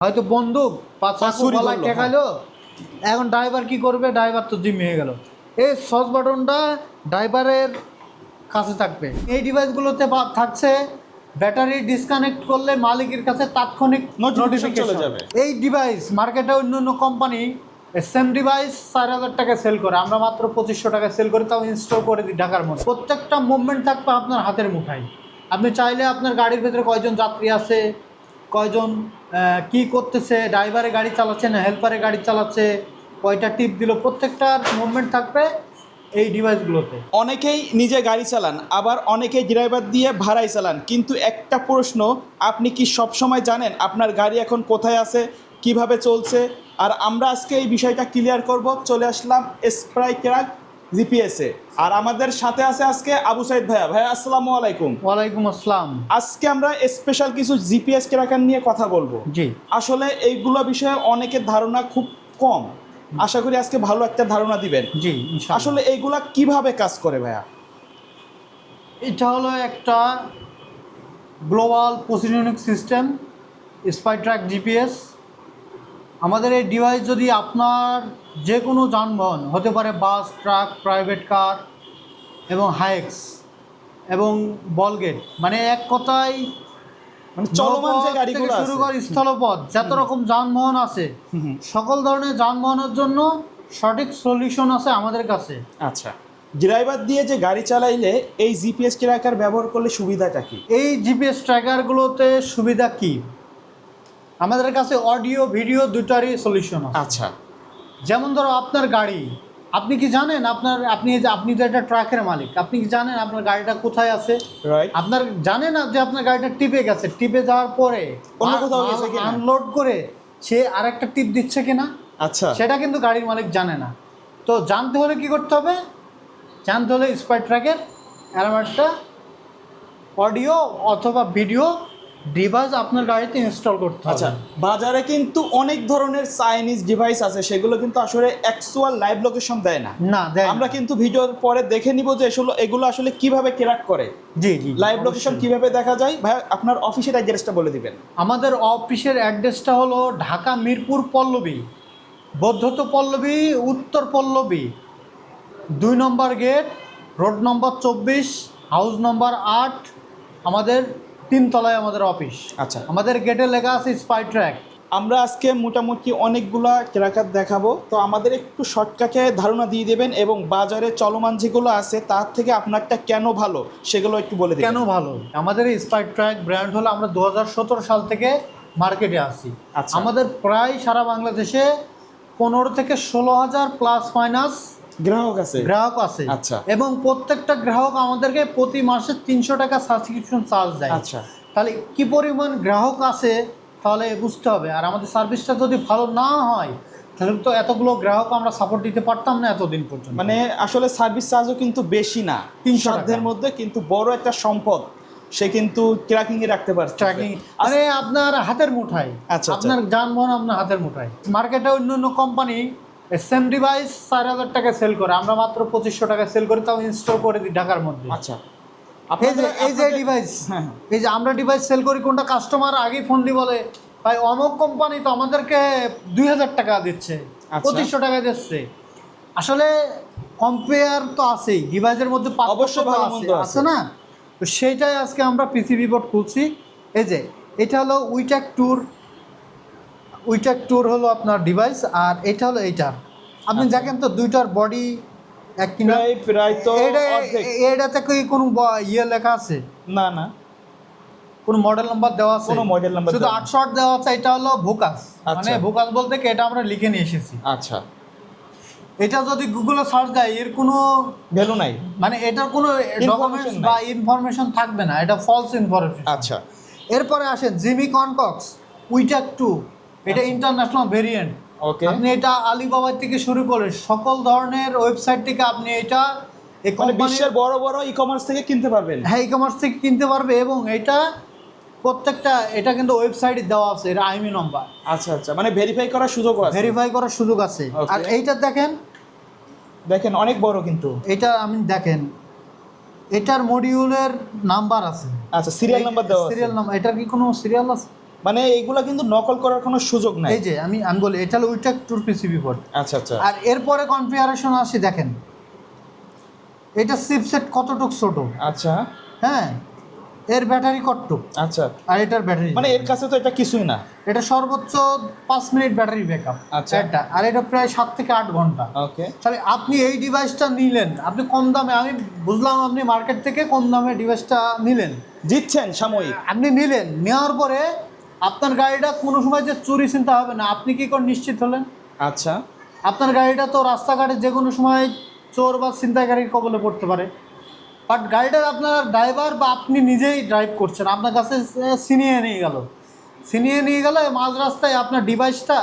হয়তো বন্দুক বা চাকু চুরি গলায় করলো, ঠেকাইলো, এখন ড্রাইভার কি করবে? ড্রাইভার তো জিম্মি হয়ে গেল। এই সস বাটনটা ড্রাইভারের কাছে থাকবে। এই ডিভাইসগুলোতে থাকছে ব্যাটারি ডিসকানেক্ট করলে মালিকের কাছে তাৎক্ষণিক নোটিফিকেশন চলে নোটিফিকেশন যাবে। এই ডিভাইস মার্কেটে অন্য অন্য কোম্পানি সেম ডিভাইস 4,000 টাকায় সেল করে, আমরা মাত্র 2500 টাকায় সেল করি, তাও ইনস্টল করে দিই ঢাকার মধ্যে। প্রত্যেকটা মুভমেন্ট থাকবে আপনার হাতের মুঠায়। আপনি চাইলে আপনার গাড়ির ভেতরে কয়জন যাত্রী আছে, কয়জন কি করতেছে, ড্রাইভারে গাড়ি চালাচ্ছে না হেল্পারে গাড়ি চালাচ্ছে, কয়টা টিপ দিল, প্রত্যেকটার মুভমেন্ট থাকবে এই ডিভাইসগুলোতে। অনেকেই নিজে গাড়ি চালান, আবার অনেকেই ড্রাইভার দিয়ে ভাড়াই চালান, কিন্তু একটা প্রশ্ন, আপনি কি সব সময় জানেন আপনার গাড়ি এখন কোথায় আছে, কিভাবে চলছে? আর আমরা আজকে এই বিষয়টা ক্লিয়ার করব। চলে আসলাম স্প্রাই ক্র্যাক জিপিএসে, আর আমাদের সাথে আছে আজকে আবু সাইদ ভাইয়া। ভাইয়া আসসালামু আলাইকুম। ওয়ালাইকুম আসসালাম। আজকে আমরা স্পেশাল কিছু জিপিএস ক্র্যাকার নিয়ে কথা বলবো। জি, আসলে এইগুলো বিষয়ে অনেকের ধারণা খুব কম, আশা করি আজকে ভালো একটা ধারণা দিবেন। জি ইনশাআল্লাহ। আসলে এইগুলা কিভাবে কাজ করে ভাইয়া? এটা হলো একটা global positioning system, spy track GPS. আমাদের এই ডিভাইস যদি আপনার যে কোনো যানবাহন হতে পারে, বাস, ট্রাক, প্রাইভেট কার এবং হাইক্স এবং বলগেট, মানে এক কথায় মানে চলমান যে নৌপথ গাড়িগুলো থেকে শুরু আছে, করে স্থলপথ যত রকম যানবাহন আছে, সকল ধরনের যানবাহনের জন্য সঠিক সলিউশন আছে আমাদের কাছে। আচ্ছা, ড্রাইভার দিয়ে যে গাড়ি চালাইলে এই জিপিএস ট্র্যাকার ব্যবহার করলে সুবিধাটা কি? এই জিপিএস ট্র্যাকারগুলোতে সুবিধা কি? আমাদের কাছে অডিও ভিডিও দুটারই সলিউশন আছে। আচ্ছা, যেমন ধরো আপনার গাড়ি, আপনি কি জানেন আপনি যে একটা ট্রাকের মালিক, আপনি কি জানেন আপনার গাড়িটা কোথায় আছে? রাইট। আপনার জানেন না যে আপনার গাড়িটা টিপে গেছে, টিপে যাওয়ার পরে অন্য কোথাও গেছে কিনা? আনলোড করে সে আরেকটা টিপ দিচ্ছে কিনা, আচ্ছা, সেটা কিন্তু গাড়ির মালিক জানে না। তো জানতে হলে কি করতে হবে? জানতে হলে স্পাই ট্র্যাকের এরকম একটা অডিও অথবা ভিডিও ডিভাইস আপনার গাড়িতে ইনস্টল করতে হবে। আচ্ছা, বাজারে কিন্তু অনেক ধরনের চাইনিজ ডিভাইস আছে, সেগুলো কিন্তু আসলে অ্যাকচুয়াল লাইভ লোকেশন দেয় না। না দেয় না। আমরা কিন্তু ভিডিওর পরে দেখে নিব যে এগুলো আসলে কিভাবে ক্র্যাক করে। জি জি, লাইভ লোকেশন অবশ্যই। কিভাবে দেখা যায় ভাই? আপনার অফিসের অ্যাড্রেসটা বলে দিবেন। আমাদের অফিসের অ্যাড্রেসটা হলো ঢাকা মিরপুর পল্লবী, বৌদ্ধত পল্লবী, উত্তর পল্লবী, 2 নম্বর গেট, রোড নম্বর 24, হাউস নম্বর 8, আমাদের 3 তলায় আমাদের অফিস। আচ্ছা, আমাদের গেটে লেখা আছে স্পাই ট্র্যাক। আমরা আজকে মোটামুটি অনেকগুলা ক্র্যাকার দেখাবো, তো আমাদের একটু শর্টকাটে ধারণা দিয়ে দেবেন এবং বাজারে চলমান যেগুলো আছে তার থেকে আপনারটা কেন ভালো সেগুলো একটু বলে দেবেন। কেন ভালো? আমাদের এই স্পাই ট্র্যাক ব্র্যান্ড হলো, আমরা 2017 সাল থেকে মার্কেটে আসি। আচ্ছা। আমাদের প্রায় সারা বাংলাদেশে 15 থেকে 16,000 প্লাস মাইনাস গ্রাহক আছে। গ্রাহক আছে। আচ্ছা। এবং প্রত্যেকটা গ্রাহক আমাদেরকে প্রতি মাসে 300 টাকা সাবস্ক্রিপশন চার্জ দেয়। আচ্ছা, তাহলে কি পরিমাণ গ্রাহক আছে তাহলে বুঝতে হবে। আর আমাদের সার্ভিসটা যদি ভালো না হয় তাহলে তো এতগুলো গ্রাহক আমরা সাপোর্ট দিতে পারতাম না এতদিন পর্যন্ত। মানে আসলে সার্ভিস চার্জও কিন্তু বেশি না, 300 টাকা। সাধ্যের মধ্যে, কিন্তু বড় একটা সম্পদ সে কিন্তু ট্র্যাকিংয়ে রাখতে পারছে। ট্র্যাকিং মানে আপনার হাতের মুঠায়। আচ্ছা, আপনার যানবাহন আপনার হাতের মুঠায়। মার্কেটে অন্য অন্য কোম্পানি সেম ডিভাইস 4,000 টাকায় সেল করে, আমরা মাত্র 2500 টাকায় সেল করি, তাও ইনস্টল করে দিই ঢাকার মধ্যে। আচ্ছা, এই যে ডিভাইস, হ্যাঁ, এই যে আমরা ডিভাইস সেল করি, কোনটা কাস্টমার আগেই ফোন দিয়ে বলে ভাই অমুক কোম্পানি তো আমাদেরকে 2,000 টাকা দিচ্ছে, আচ্ছা। 2500 টাকা দিচ্ছে। আসলে কম্পেয়ার তো আছেই, ডিভাইসের মধ্যে অবশ্যই ভালো মন্দ আছে। আছে না? তো সেইটাই আজকে আমরা পিসিবি বোর্ড খুলছি। এই যে এটা হলো উইট্যাক ট্যুর হলো আপনার ডিভাইস, আর এটা হলো এইটার। আপনি আচ্ছা। দেখেন তো দুইটার বডি এক কিনা। প্রায় তো অর্ধেক। এটাতে কি কোনো ইয়ে লেখা আছে? না না, কোনো মডেল নাম্বার দেওয়া আছে? কোনো মডেল নাম্বার শুধু দেওয়া নেই। 800 দেওয়া আছে। এটা হলো ভোকাস। আচ্ছা। মানে ভোকাস বলতে কি, এটা আমরা লিখে নিয়ে এসেছি। আচ্ছা, এটা যদি গুগলে সার্চ দেয় এর কোনো ভ্যালু নাই, মানে এটার কোনো ডকুমেন্টস বা ইনফরমেশন থাকবে না, এটা ফলস ইনফরমেশন। আচ্ছা। এরপরে আসেন জিমি কনকক্স উইট্যাক 2, এটা ইন্টারন্যাশনাল ভেরিয়েন্ট। ওকে, আপনি এটা আলিবাবা থেকে শুরু করে সকল ধরনের ওয়েবসাইট থেকে আপনি এটা এই মানে কোম্পানির, বিশ্বের বড় বড় ই কমার্স থেকে কিনতে পারবেন। হ্যাঁ, ই কমার্স থেকে কিনতে পারবে। এবং এটা প্রত্যেকটা, এটা কিন্তু ওয়েবসাইটে দেওয়া আছে, এর আইএমই নাম্বার। আচ্ছা আচ্ছা, মানে ভেরিফাই করার সুযোগ আছে। ভেরিফাই করার সুযোগ আছে। Okay. আর এইটা দেখেন, দেখেন অনেক বড় কিন্তু। এটা আমি দেখেন, এটার মডিউলের নাম্বার আছে। আচ্ছা, সিরিয়াল নাম্বার দেওয়া আছে। সিরিয়াল নাম্বার, এটার কি কোনো সিরিয়াল আছে? মানে এইগুলা কিন্তু নকল করার কোনো সুযোগ নাই। এই যে আমি বলি এটা হলো উইটেক টুর পিসিবি বোর্ড। আচ্ছা আচ্ছা আর এরপরে কনফিগারেশন আসি, দেখেন এটা চিপসেট কতটুক ছোট, আচ্ছা হ্যাঁ, এর ব্যাটারি কতটুক, আচ্ছা, আর এটার ব্যাটারি মানে এর কাছে তো এটা কিছুই না। এটা সর্বোচ্চ 5 মিনিট ব্যাটারি ব্যাকআপ আচ্ছা। এটা, আর এটা প্রায় 7 থেকে 8 ঘন্টা। ওকে, তাহলে আপনি এই ডিভাইসটা নিলেন, আপনি কম দামে, আমি বুঝলাম আপনি মার্কেট থেকে কম দামে ডিভাইসটা নিলেন, জিতছেন সাময়িক। আপনি নিলেন, নেওয়ার পরে আপনার গাড়িটা কোনো সময় যে চুরি চিন্তা হবে না, আপনি কি করে নিশ্চিত হলেন? আচ্ছা, আপনার গাড়িটা তো রাস্তাঘাটে যে কোনো সময় চোর বা ছিনতাইকারীর কবলে পড়তে পারে, বাট গাড়িটা আপনার ড্রাইভার বা আপনি নিজেই ড্রাইভ করছেন, আপনার কাছে ছিনিয়ে নিয়ে গেল মাঝ রাস্তায় আপনার ডিভাইসটা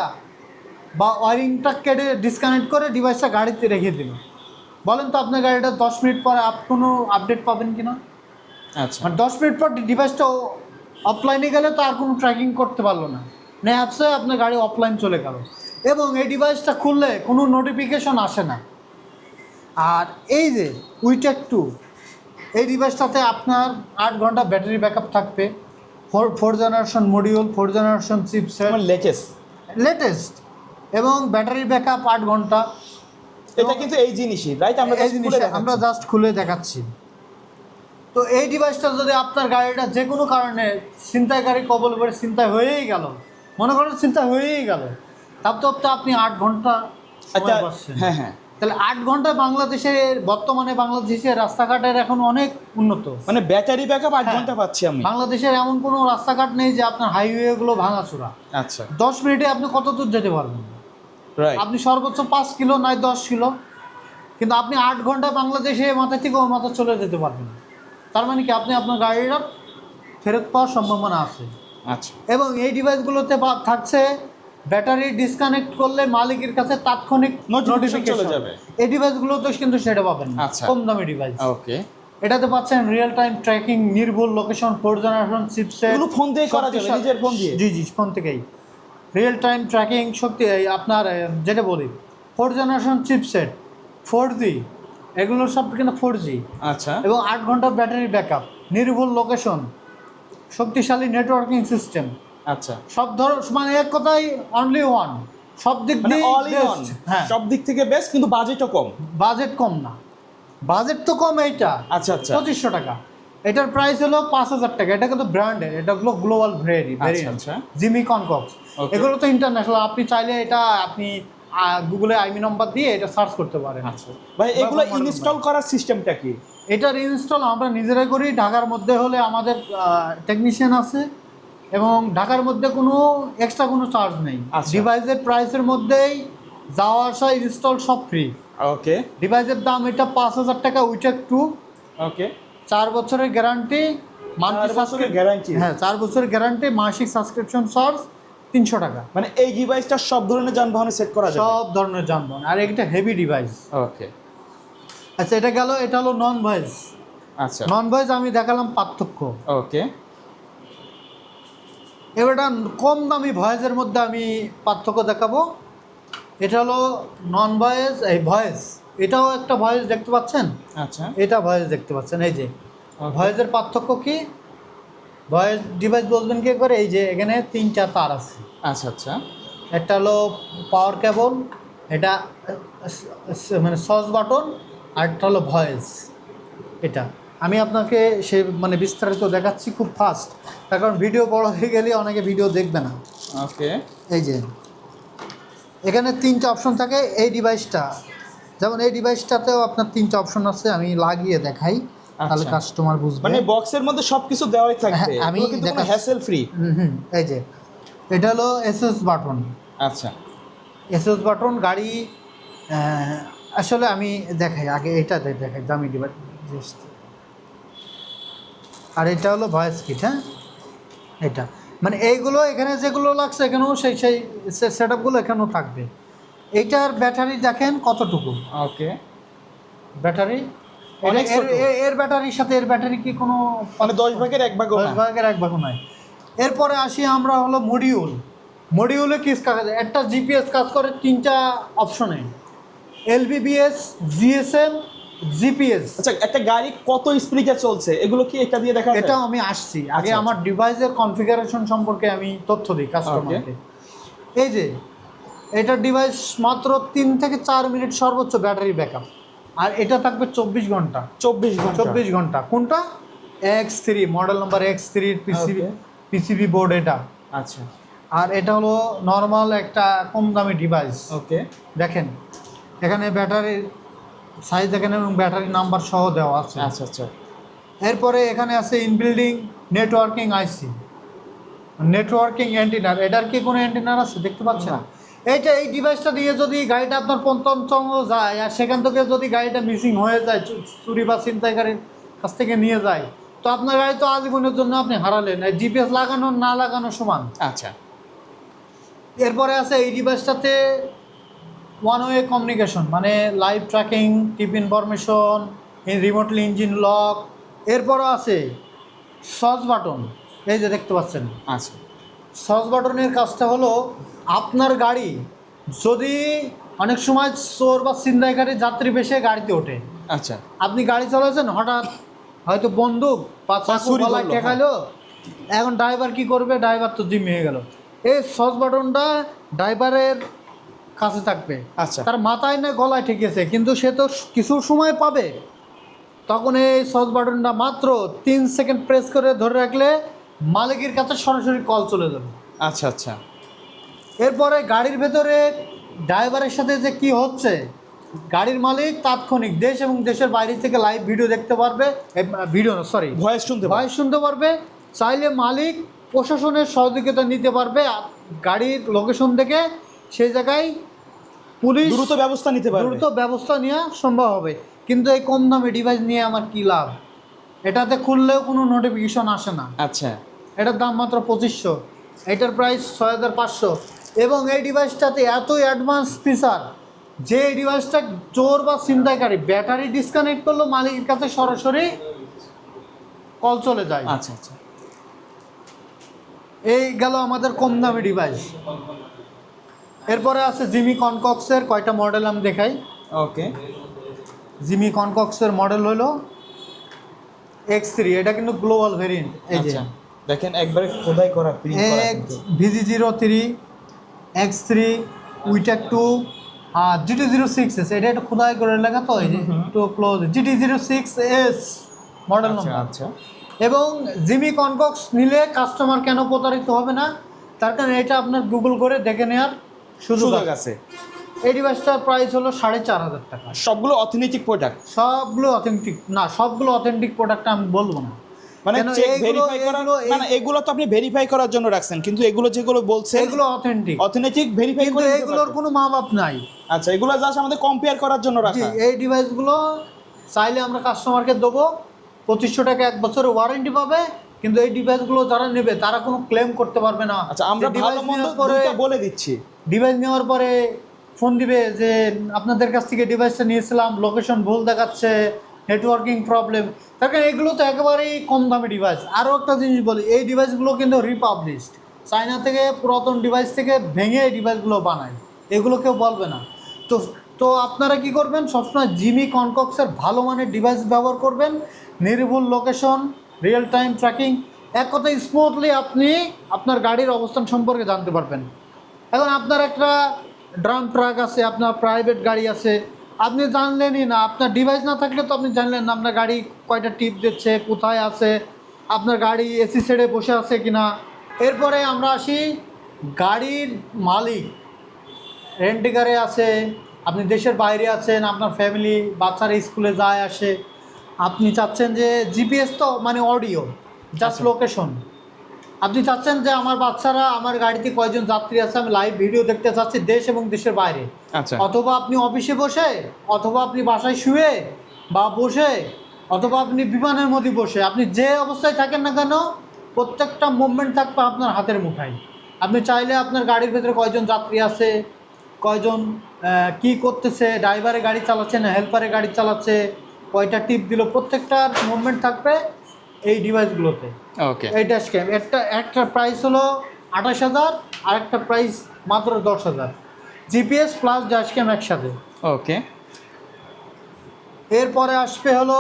বা ওয়ারিংটা কেটে ডিসকানেক্ট করে ডিভাইসটা গাড়িতে রেখে দিল। বলেন তো আপনার গাড়িটা 10 মিনিট পরে কোনো আপডেট পাবেন কি না? আচ্ছা, মানে 10 মিনিট পর ডিভাইসটা অফলাইনে গেলে তো আর কোনো ট্র্যাকিং করতে পারলো না, অ্যাপসে আপনার গাড়ি অফলাইন চলে গেল, এবং এই ডিভাইসটা খুললে কোনো নোটিফিকেশন আসে না। আর এই যে উইটেক 2, এই ডিভাইসটাতে আপনার 8 ঘন্টা ব্যাটারি ব্যাকআপ থাকবে, 4 generation module, 4 generation chipset, latest, এবং ব্যাটারি ব্যাকআপ 8 ঘন্টা। এটা কিন্তু এই জিনিসই রাইট, আমরা এই জিনিসটা আমরা জাস্ট খুলে দেখাচ্ছি। তো এই ডিভাইসটা যদি আপনার গাড়িটা যে কোনো কারণে ছিনতাইকারী কবল করে ছিনতাই হয়েই গেল, মনে করেন ছিনতাই হয়েই গেল, তারপর আপনি 8 ঘন্টা সময় পাচ্ছেন। হ্যাঁ হ্যাঁ, তাহলে 8 ঘন্টা বর্তমানে বাংলাদেশের রাস্তাঘাটের এখন অনেক উন্নত, মানে ব্যাটারি ব্যাকআপ 8 হ্যাঁ। ঘন্টা পাচ্ছি আমি। বাংলাদেশের এমন কোনো রাস্তাঘাট নেই যে আপনার হাইওয়েগুলো ভাঙাচোরা। আচ্ছা, 10 মিনিটে আপনি কত দূর যেতে পারবেন? রাইট, আপনি সর্বোচ্চ 5 কিলো নয় 10 কিলো, কিন্তু আপনি 8 ঘন্টা বাংলাদেশে মাথা থেকে ও মাথা চলে যেতে পারবেন। তার মানে কি আপনি আপনার গাড়িটা ফেরত পাওয়ার সম্ভাবনা আছে। আচ্ছা, এবং এই ডিভাইসগুলোতে থাকছে ব্যাটারি ডিসকানেক্ট করলে মালিকের কাছে তাৎক্ষণিক নোটিফিকেশন চলে নোটিফিকেশন। যাবে। এই ডিভাইসগুলোতে কিন্তু সেটা পাবেন না, আচ্ছা। কম দামি ডিভাইস। ওকে, এটাতে পাচ্ছেন রিয়েল টাইম ট্র্যাকিং, নির্ভুল লোকেশন, 4 জেনারেশন চিপসেট, এগুলো ফোন দিয়ে করা যাবে, নিজের ফোন দিয়ে? জি ফোন থেকেই রিয়েল টাইম ট্র্যাকিং শক্তি, এই আপনার যেটা বলি 4 জেনারেশন চিপসেট, 4G, এগুলো সব কিন্তু 4G, আচ্ছা, এবং 8 ঘন্টার ব্যাটারি ব্যাকআপ, নির্ভুল লোকেশন, শক্তিশালী নেটওয়ার্কিং সিস্টেম, আচ্ছা, সব মানে এক কথায় অনলি ওয়ান, সব দিক মানে দিয়ে অল ইন অন, হ্যাঁ, সব দিক থেকে বেস্ট, কিন্তু বাজেটও কম। বাজেট কম না, বাজেট তো কম, এইটা আচ্ছা আচ্ছা, 2500 টাকা, এটার প্রাইস হলো 5000 টাকা। এটা কিন্তু ব্র্যান্ডের, এটা হলো গ্লোবাল আচ্ছা। জিমি কনকক্স, Okay. এগুলো তো ইন্টারন্যাশনাল। আপনি চাইলে এটা আপনি গুগলে আইমি নম্বর দিয়ে এটা সার্চ করতে পারেন। আচ্ছা ভাই, এগুলো ইনস্টল করার সিস্টেমটা কি? এটার ইনস্টল আমরা নিজেরাই করি। ঢাকার মধ্যে হলে আমাদের টেকনিশিয়ান আছে, এবং ঢাকার মধ্যে কোনো এক্সট্রা কোনো চার্জ নেই। আচ্ছা। ডিভাইসের প্রাইসের মধ্যেই যাওয়া আসা ইনস্টল সব ফ্রি। ওকে, ডিভাইসের দাম এটা 5000 টাকা, উইটেক 2, ওকে, 4 বছরের গ্যারান্টি, 4 বছরের গ্যারান্টি। হ্যাঁ 4 বছরের গ্যারান্টি, মাসিক সাবস্ক্রিপশন চার্জ 300 টাকা। মানে এই ডিভাইসটা সব ধরনের যানবাহনে সেট করা যাবে? সব ধরনের যানবাহন, আর এটা হেভি ডিভাইস। ওকে, আচ্ছা এটা গেল, এটা হলো নন ভয়েস। আচ্ছা, নন ভয়েস আমি দেখালাম পার্থক্য। ওকে, এবারটা কম দামি ভয়েসের মধ্যে আমি পার্থক্য দেখাবো। এটা হলো নন ভয়েস, এই ভয়েস, এটাও একটা ভয়েস দেখতে পাচ্ছেন, আচ্ছা, এটা ভয়েস দেখতে পাচ্ছেন। এই যে ভয়েসের পার্থক্য কি, ভয়েস ডিভাইস বলবেন কি করে, এই যে এখানে 3টা তার আছে। আচ্ছা আচ্ছা, একটা হলো পাওয়ার কেবল, এটা মানে সস বাটন, আর একটা হলো ভয়েস। এটা আমি আপনাকে মানে বিস্তারিত দেখাচ্ছি খুব ফাস্ট, তার কারণ ভিডিও বড় হয়ে গেলে অনেকে ভিডিও দেখবে না। ওকে, এই যে এখানে 3টা অপশন থাকে। এই ডিভাইসটা যেমন, এই ডিভাইসটাতেও আপনার 3টা অপশন আছে, আমি লাগিয়ে দেখাই তাহলে আচ্ছা। কাস্টমার বুঝবে। মানে বক্সের মধ্যে সবকিছু দেওয়াই থাকবে, হ্যাঁ, আমি কোনো কিন্তু কোনো দেখাচ্ছি। Hassle free. এই যে এটা হলো এসএস বাটন। আচ্ছা, এসএস বাটন গাড়ি, আসলে আমি দেখাই আগে, এটা দেখাই দামি ডিভাইস। আর এটা হলো ভয়েস কিট। হ্যাঁ, এটা মানে এইগুলো এখানে যেগুলো লাগছে এখানেও সেই সেট আপগুলো এখানেও থাকবে। এইটার ব্যাটারি দেখেন কতটুকু, ওকে, ব্যাটারি অনেক ছোট। এর ব্যাটারির সাথে এর ব্যাটারি কি কোনো মানে 10 ভাগের 1 ভাগও 10 না। ভাগের 1 ভাগও নয়। এরপরে আসি আমরা হলো মডিউল। মডিউলে কি কাজ, একটা জিপিএস কাজ করে 3টা অপশনে, এলবিবিএস, জিএসএম, জিপিএস। আচ্ছা, একটা গাড়ি কত স্পিডে চলছে এগুলো কি এটা দিয়ে দেখা যায়? এটাও আমি আসছি, আগে আচ্ছা, আমার ডিভাইসের কনফিগারেশন সম্পর্কে আমি তথ্য দিই কাস্টমারকে। এই যে এটা ডিভাইস মাত্র 3 থেকে 4 মিনিট সর্বোচ্চ ব্যাটারি ব্যাকআপ, আর এটা থাকবে 24 ঘন্টা। 24 ঘন্টা কোনটা? X3 model number X3 PCB board এটা। আচ্ছা, আর এটা হলো নর্মাল একটা কম দামি ডিভাইস। ওকে। দেখেন এখানে ব্যাটারির সাইজ দেখেন এবং ব্যাটারি নাম্বার সহ দেওয়া আছে। আচ্ছা আচ্ছা, এরপরে এখানে আছে ইনবিল্ডিং নেটওয়ার্কিং আইসি, নেটওয়ার্কিং অ্যান্টিনার। এটার কি কোনো অ্যান্টিনার আছে দেখতে পাচ্ছেন? না। এইটা এই ডিভাইসটা দিয়ে যদি গাড়িটা আপনার পন্তনচঙ্গ যায় আর সেখান থেকে যদি গাড়িটা মিসিং হয়ে যায়, চুরি বা ছিনতাইকারীর কাছ থেকে নিয়ে যায়, তো আপনার গাড়ি তো আজীবনের জন্য আপনি হারালেন। জিপিএস লাগানো না লাগানো সমান। আচ্ছা, এরপরে আছে এই ডিভাইসটাতে ওয়ান ওয়ে কমিউনিকেশন, মানে লাইভ ট্র্যাকিং, টিপ ইনফরমেশন, রিমোটলি ইঞ্জিন লক। এরপরও আছে সস বাটন, এই যে দেখতে পাচ্ছেন। আচ্ছা, সস বাটনের কাজটা হলো আপনার গাড়ি যদি অনেক সময় চোর বা ছিনতাইকারী যাত্রী বেশে গাড়িতে ওঠে, আচ্ছা, আপনি গাড়ি চালাচ্ছেন, হঠাৎ হয়তো বন্দুক বা চাকু চুরি গলায় করলো, ঠেকাইলো, এখন ড্রাইভার কি করবে? ড্রাইভার তো জিম হয়ে গেল। এই সস বাটনটা ড্রাইভারের কাছে থাকবে, আচ্ছা, তার মাথায় না গলায় ঠেকেছে, কিন্তু সে তো কিছু সময় পাবে। তখন এই সস বাটনটা মাত্র 3 সেকেন্ড প্রেস করে ধরে রাখলে মালিকের কাছে সরাসরি কল চলে যাবে। আচ্ছা, আচ্ছা, এরপরে গাড়ির ভেতরে ড্রাইভারের সাথে যে কি হচ্ছে, গাড়ির মালিক তাৎক্ষণিক দেশ এবং দেশের বাইরে থেকে লাইভ ভিডিও দেখতে পারবে, ভয়েস শুনতে পারবে। চাইলে মালিক প্রশাসনের সহযোগিতা নিতে পারবে, গাড়ির লোকেশন থেকে সেই জায়গায় পুলিশ দ্রুত ব্যবস্থা নিতে পারবে। দ্রুত ব্যবস্থা নেওয়া সম্ভব হবে। কিন্তু এই কম দামি ডিভাইস নিয়ে আমার কী লাভ? এটাতে খুললেও কোনো নোটিফিকেশন আসে না। আচ্ছা, এটার দাম মাত্র 2500, এটার প্রাইস 6500। এবং এই ডিভাইসটাতে এত অ্যাডভান্স ফিচার যে এই ডিভাইসটা চোর বা ছিনতাইকারী ব্যাটারি ডিসকানেক্ট করলেও মালিকের কাছে সরাসরি কল চলে যায়। আচ্ছা, আচ্ছা, এই গেল আমাদের কম দামি ডিভাইস। এরপরে আছে জিমি কনকক্সের কয়টা মডেল আমি দেখাই। ওকে। জিমি কনকক্সের মডেল হলো X3, এটা কিন্তু গ্লোবাল ভেরিয়েন্ট। এই যে আচ্ছা, দেখেন একবারে খোদাই করা, প্রিন্ট করা কিন্তু। VG03, X3, উইটেক 2 আর GT06S, এটা একটু খোদাই করে লেখা তো, এই যে একটু ক্লোজ, GT06S মডেল আচ্ছা, নম্বর। আচ্ছা, এবং জিমি কনকক্স নিলে কাস্টমার কেন প্রতারিত হবে না, তার কারণ এটা আপনার গুগল করে দেখে নেওয়ার সুযোগ সুযোগ আছে। আছে। এই ডিভাইসটার প্রাইস হলো 4500 টাকা। সবগুলো অথেন্টিক প্রোডাক্ট? সবগুলো অথেন্টিক না, সবগুলো অথেন্টিক প্রোডাক্ট আমি বলবো না, মানে কেন চেক এইগুলো- ভেরিফাই করা এইগুলো- না, না, এগুলো তো আপনি ভেরিফাই করার জন্য রাখছেন, কিন্তু এগুলো যেগুলো বলছেন এগুলো অথেন্টিক, অথেন্টিক ভেরিফাই কিন্তু করে নিতে এগুলোর পারবেন। কোনো মা বাপ নাই। আচ্ছা, এগুলো জাস্ট আমাদের কম্পেয়ার করার জন্য জি, রাখা। এই ডিভাইসগুলো চাইলে আমরা কাস্টমারকে দেবো, 2500 টাকা 1 বছরের ওয়ারেন্টি পাবে। কিন্তু এই ডিভাইসগুলো যারা নেবে তারা কোনো ক্লেম করতে পারবে না। আচ্ছা, আমরা যে ভালো ডিভাইস মন্দ নেওয়ার পরে দুইটা বলে দিচ্ছি। ডিভাইস নেওয়ার পরে ফোন দিবে যে আপনাদের কাছ থেকে ডিভাইসটা নিয়েছিলাম, লোকেশন ভুল দেখাচ্ছে, নেটওয়ার্কিং প্রবলেম। তার কারণ এগুলো তো একেবারেই কম দামি ডিভাইস। আরও একটা জিনিস বলি, এই ডিভাইসগুলো কিন্তু রিপাবলিশড, চায়না থেকে পুরাতন ডিভাইস থেকে ভেঙে এই ডিভাইসগুলো বানায়, এগুলো কেউ বলবে না। তো তো আপনারা কি করবেন, সবসময় জিমি কনকক্সের ভালো মানের ডিভাইস ব্যবহার করবেন, নির্ভুল লোকেশন, রিয়েল টাইম ট্র্যাকিং, এক কথায় স্মুথলি আপনি আপনার গাড়ির অবস্থান সম্পর্কে জানতে পারবেন। এখন আপনার একটা ড্রাম ট্রাক আছে, আপনার প্রাইভেট গাড়ি আছে, আপনি জানলেনই না, আপনার ডিভাইস না থাকলে তো আপনি জানলেন না আপনার গাড়ি কয়টা টিপ দিচ্ছে, কোথায় আছে, আপনার গাড়ি এসি ছেড়ে বসে আছে কিনা। এরপরে আমরা আসি গাড়ির মালিক রেন্টিকারে আছে, আপনি দেশের বাইরে আছেন, আপনার ফ্যামিলি বাচ্চারা স্কুলে যায় আসে, আপনি চাচ্ছেন যে জিপিএস তো মানে অডিও জাস্ট লোকেশন, আপনি চাচ্ছেন যে আমার বাচ্চারা আমার গাড়িতে কয়জন যাত্রী আছে আমি লাইভ ভিডিও দেখতে চাচ্ছি দেশ এবং দেশের বাইরে। আচ্ছা, অথবা আপনি অফিসে বসে, অথবা আপনি বাসায় শুয়ে বা বসে, অথবা আপনি বিমানের মধ্যে বসে, আপনি যে অবস্থায় থাকেন না কেন প্রত্যেকটা মুভমেন্ট থাকবে আপনার হাতের মুঠায়। আপনি চাইলে আপনার গাড়ির ভেতরে কয়জন যাত্রী আছে, কয়জন কি করতেছে, ড্রাইভারে গাড়ি চালাচ্ছে না হেল্পারে গাড়ি চালাচ্ছে, কয়টা টিপ দিল, প্রত্যেকটার মুভমেন্ট থাকবে এই ডিভাইসগুলোতে। ওকে। এই ড্যাশ ক্যাম একটা প্রাইস হলো 28000, আর একটা প্রাইস মাত্র 10000, জিপিএস প্লাস ড্যাশ ক্যাম একসাথে। ওকে। এরপরে আসবে হলো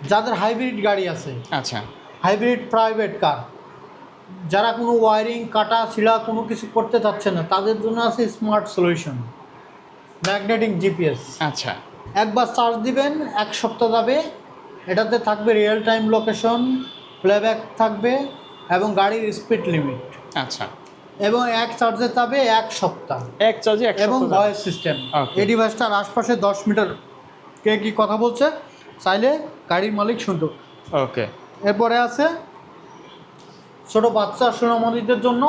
যাদের হাইব্রিড গাড়ি আছে, আচ্ছা হাইব্রিড প্রাইভেট কার, যারা কোনো ওয়ারিং কাটা ছিঁড়া কোনো কিছু করতে চাচ্ছে না, তাদের জন্য আছে স্মার্ট সলিউশন ম্যাগনেটিক জিপিএস। আচ্ছা একবার চার্জ দিবেন 1 সপ্তাহ যাবে, এটাতে থাকবে রিয়েল টাইম লোকেশন, প্লেব্যাক থাকবে এবং গাড়ির স্পিড লিমিট। আচ্ছা এবং এক চার্জে যাবে 1 সপ্তাহ এক চার্জে এক এবং সপ্তাহ ভয়েস সিস্টেম। Okay. এই ডিভাইসটার আশপাশে 10 মিটার কে কী কথা বলছে চাইলে গাড়ির মালিক শুনতো। ওকে এরপরে আছে ছোটো বাচ্চা সোনামণিদের জন্য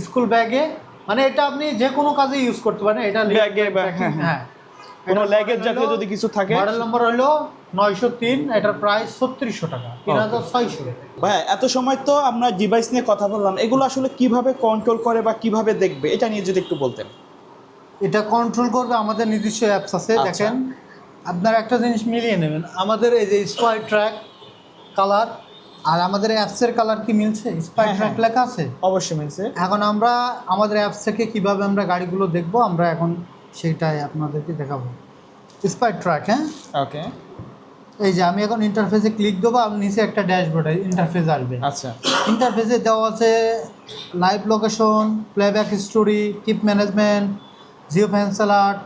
স্কুল ব্যাগে, মানে এটা আপনি যে কোনো কাজে ইউজ করতে পারেন। এটা ব্যাগে বা হ্যাঁ, কোনো ল্যাগেজ জাতীয় যদি কিছু থাকে। মডেল নম্বর হলো 903, এটার প্রাইস 3600 টাকা, 3600। ভাই এত সময় তো আমরা ডিভাইস নিয়ে কথা বললাম, এগুলো আসলে কিভাবে কন্ট্রোল করে বা কিভাবে দেখবে এটা নিয়ে যদি একটু বলতেন। এটা কন্ট্রোল করবে আমাদের নিজস্ব অ্যাপস আছে। আচ্ছা। দেখেন, আপনারা একটা জিনিস মিলিয়ে নেবেন, আমাদের এই যে স্পাই ট্র্যাক কালার আর আমাদের অ্যাপসের কালার কি মিলছে? স্পাই হ্যাঁ, ট্র্যাক হ্যাঁ। লেখা আছে। অবশ্যই মিলছে। এখন আমরা আমাদের অ্যাপস থেকে কীভাবে আমরা গাড়িগুলো দেখবো, আমরা এখন সেইটাই আপনাদেরকে দেখাবো। স্পাই ট্র্যাক, হ্যাঁ, ওকে এই যে আমি এখন ইন্টারফেসে ক্লিক দেবো, আর নিচে একটা ড্যাশবোর্ডে ইন্টারফেস আসবে। আচ্ছা ইন্টারফেসে দেওয়া আছে live location, playback story, trip management, geofence alert,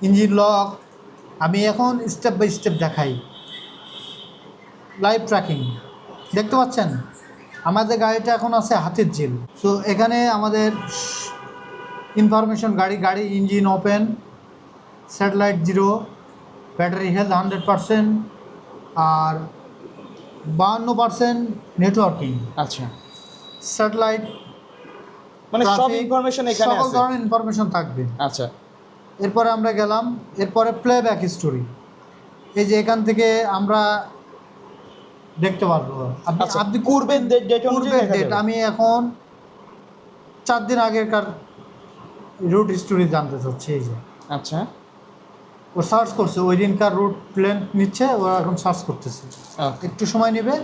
engine lock. আমি এখন স্টেপ বাই স্টেপ দেখাই। লাইভ ট্র্যাকিং দেখতে পাচ্ছেন, আমাদের গাড়িটা এখন আছে হাতির ঝিল। সো এখানে আমাদের ইনফরমেশন, গাড়ি engine open, satellite 0, battery health 100%, আর 52% নেটওয়ার্কিং। আচ্ছা স্যাটেলাইট মানে সব ইনফরমেশন এখানে সকল আছে। ধরনের ইনফরমেশন থাকবে। আচ্ছা এরপরে আমরা গেলাম, এরপরে প্লেব্যাক স্টোরি। এই যে এখান থেকে আমরা দেখতে পারবো আচ্ছা, আপনি পূর্বের date অনুযায়ী পূর্বের দেখা ডেট। যাবে। আমি এখন 4 দিন আগেরকার রুট হিস্টোরি জানতে চাচ্ছি। এই যে আচ্ছা ও সার্চ করছে, ওই দিনকার রুট প্ল্যান নিচ্ছে, ও এখন সার্চ করতেছে, ওকে একটু সময় নেবে।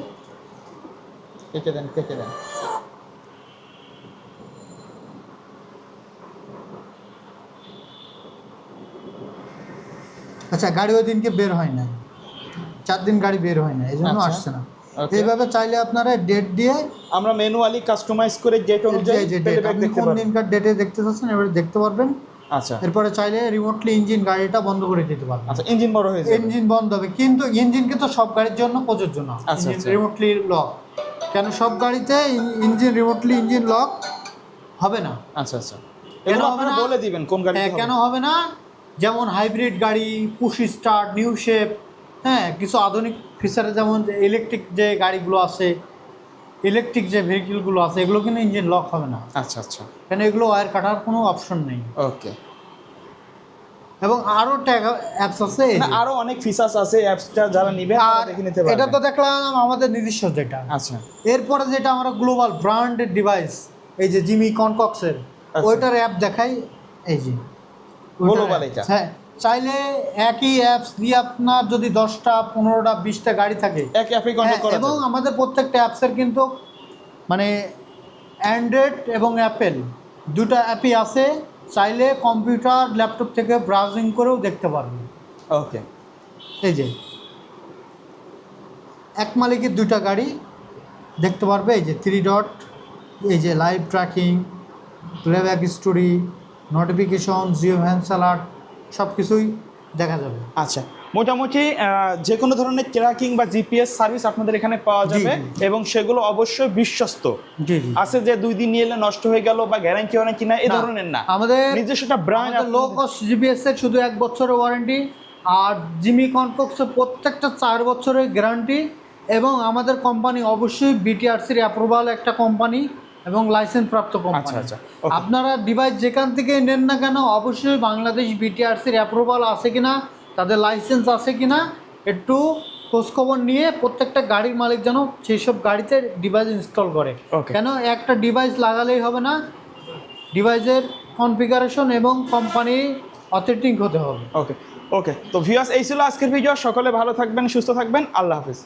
কেটে দেন কেটে দেন। আচ্ছা, গাড়ি ওই দিনকে বের হয় না, 4 দিন গাড়ি বের হয় না, এই জন্য আচ্ছা। আসছে না। Okay. এইভাবে চাইলে আপনারা ডেট দিয়ে আমরা ম্যানুয়ালি কাস্টমাইজ করে ডেট অনুযায়ী যে ডেট প্লেব্যাক আপনি দেখতে কোন পারবো। দিনকার ডেটে দেখতে চাচ্ছেন এবারে দেখতে পারবেন। আচ্ছা এরপরে চাইলে রিমোটলি ইঞ্জিন গাড়িটা বন্ধ করে দিতে পারবেন। আচ্ছা ইঞ্জিন বড় হয়ে যাবে। ইঞ্জিন বন্ধ হবে, কিন্তু ইঞ্জিন কিন্তু সব গাড়ির জন্য প্রযোজ্য না। আচ্ছা, ইঞ্জিন আচ্ছা। রিমোটলি লক, কেন সব গাড়িতে ইঞ্জিন রিমোটলি ইঞ্জিন লক হবে না। আচ্ছা আচ্ছা কেন এগুলো হবে আপনারা না? বলে দিবেন কোন গাড়ি কেন হবে না? যেমন হাইব্রিড গাড়ি, পুশ স্টার্ট, নিউ শেপ, হ্যাঁ, কিছু আধুনিক ফিচারে, যেমন ইলেকট্রিক যে গাড়িগুলো আছে, ইলেকট্রিক যে ভেহিকেলগুলো আছে, এগুলো কিন্তু ইঞ্জিন লক হবে না। আচ্ছা আচ্ছা কেন এগুলো ওয়্যার কাটার কোনো অপশন নেই। ওকে এবং আরও ট্যাগ অ্যাপস আছে এই যে। আরো অনেক ফিচার্স আছে, অ্যাপসটা যারা নিবে তারা আর দেখে নিতে পারবে। এটা তো দেখলাম আমাদের নিজস্ব যেটা। আচ্ছা এরপরে যেটা আমরা গ্লোবাল ব্র্যান্ডেড ডিভাইস, এই যে জিমি কনকক্সের, আচ্ছা। ওইটার অ্যাপ দেখাই। এই যে ওইটার Global app। এটা। হ্যাঁ, চাইলে একই অ্যাপস দিয়ে আপনার যদি 10টা 15টা 20টা গাড়ি থাকে, এক অ্যাপে কন্ট্রোল হ্যাঁ, করা এবং যাবে। আমাদের প্রত্যেকটা অ্যাপসের কিন্তু মানে অ্যান্ড্রয়েড এবং অ্যাপেল দুটো অ্যাপই আছে। চাইলে কম্পিউটার ল্যাপটপ থেকে ব্রাউজিং করেও দেখতে পারবেন। ওকে এই যে এক মালিকের 2টা গাড়ি দেখতে পারবে। এই যে 3 ডট, এই যে live tracking, playback story, notification, Jio Vance alert, সব কিছুই দেখা যাবে। আচ্ছা মোটামুটি যে কোনো ধরনের ট্র্যাকিং বা জিপিএস সার্ভিস আপনাদের এখানে পাওয়া জি, যাবে জি। এবং সেগুলো অবশ্যই বিশ্বস্ত। জি জি। আছে যে 2 দিন নিয়ে এলে নষ্ট হয়ে গেল বা গ্যারান্টি হয় না কিনা এই না, ধরনের না, আমাদের নিজস্ব একটা ব্র্যান্ড। লো কস্ট জিপিএস এর শুধু 1 বছরের ওয়ারেন্টি, আর জিমি কনকক্সের প্রত্যেকটা 4 বছরের গ্যারান্টি। এবং আমাদের কোম্পানি অবশ্যই বিটিআরসির অ্যাপ্রুভাল একটা কোম্পানি এবং লাইসেন্স প্রাপ্ত আচ্ছা কোম্পানি। আচ্ছা okay. আপনারা ডিভাইস যেখান থেকে নেন না কেন, অবশ্যই বাংলাদেশ বিটিআরসির অ্যাপ্রুভাল আছে কিনা, তাদের লাইসেন্স আছে কিনা একটু খোঁজখবর নিয়ে প্রত্যেকটা গাড়ির মালিক যেন সেই সব গাড়িতে ডিভাইস ইনস্টল করে। Okay. কেন একটা ডিভাইস লাগালেই হবে না, ডিভাইসের কনফিগারেশন এবং কোম্পানি অথেন্টিক হতে হবে। ওকে ওকে তো ভিউয়ার্স এই ছিল আজকের ভিডিও। সকলে ভালো থাকবেন, সুস্থ থাকবেন, আল্লাহ হাফেজ।